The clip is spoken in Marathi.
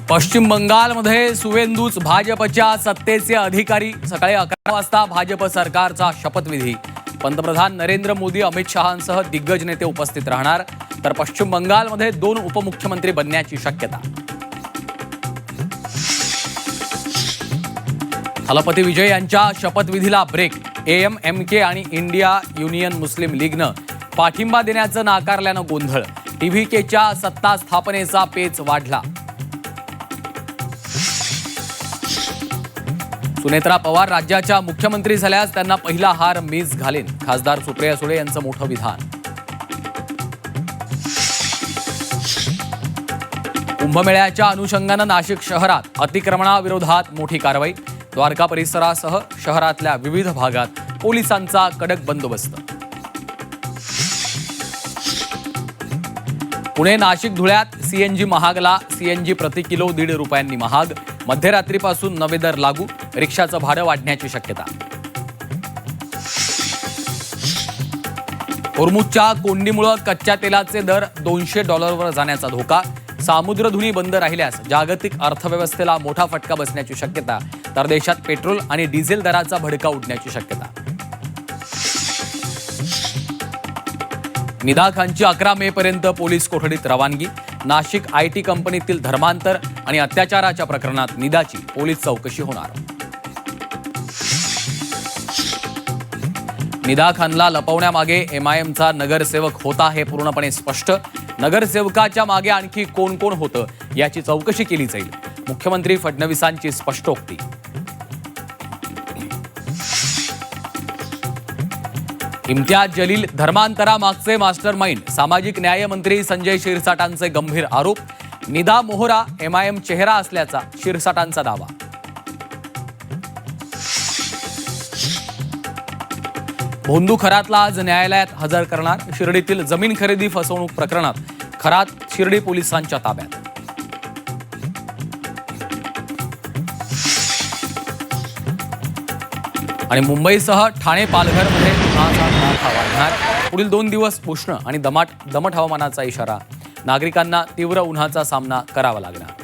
पश्चिम बंगालमध्ये सुवेंदूच भाजपच्या सत्तेचे अधिकारी। सकाळी 11 वाजता भाजप सरकारचा शपथविधी। पंतप्रधान नरेंद्र मोदी, अमित शहांसह दिग्गज नेते उपस्थित राहणार। तर पश्चिम बंगालमध्ये 2 उपमुख्यमंत्री बनण्याची शक्यता। थलपती विजय यांच्या शपथविधीला ब्रेक। एएमएमके आणि इंडिया युनियन मुस्लिम लीगनं पाठिंबा देण्याचं नाकारल्यानं गोंधळ। टीव्हीकेच्या सत्ता स्थापनेचा पेच वाढला। सुनेत्रा पवार राज्याच्या मुख्यमंत्री झाल्यास त्यांना पहिला हार मीच घालेन। खासदार सुप्रिया सुळे यांचं मोठं विधान। कुंभमेळ्याच्या अनुषंगानं नाशिक शहरात अतिक्रमणाविरोधात मोठी कारवाई। द्वारका परिसरासह शहरातल्या विविध भागात पोलिसांचा कडक बंदोबस्त। पुणे नाशिक धुळ्यात सीएनजी महागला। सीएनजी प्रति किलो 1.5 रुपयांनी महाग। मध्यरात्रीपासून नवे दर लागू। रिक्षाचं भाडं वाढण्याची शक्यता। होर्मुझच्या कोंडीमुळे कच्च्या तेलाचे दर $200 जाण्याचा धोका। सामुद्रधुनी बंद राहिल्यास जागतिक अर्थव्यवस्थेला मोठा फटका बसण्याची शक्यता। तर देशात पेट्रोल आणि डिझेल दराचा भडका उडण्याची शक्यता। निदा खानची 11 मे पर्यंत पोलीस कोठडीत रवानगी। नाशिक आयटी कंपनीतील धर्मांतर आणि अत्याचाराच्या प्रकरणात निदाची पोलीस चौकशी होणार। निदा खानला लपवण्यामागे एमआयएमचा नगरसेवक होता हे पूर्णपणे स्पष्ट। नगरसेवकाच्या मागे आणखी कोण कोण होतं याची चौकशी केली जाईल। मुख्यमंत्री फडणवीसांची स्पष्टोक्ती। इम्तियाज जलील धर्मांतरामागचे मास्टरमाइंड। सामाजिक न्याय मंत्री संजय शिरसाटांचे गंभीर आरोप। निदा मोहरा एमआयएम चेहरा असल्याचा शिरसाटांचा दावा। भोंदू खरातला आज न्यायालयात हजर करणार। शिर्डीतील जमीन खरेदी फसवणूक प्रकरणात खरात शिर्डी पोलिसांच्या ताब्यात। आणि मुंबईसह ठाणे पालघरमध्ये उन्हाचा तडाखा वाढणार। पुढील 2 दिवस उष्ण आणि दमट हवामानाचा इशारा। नागरिकांना तीव्र उन्हाचा सामना करावा लागणार।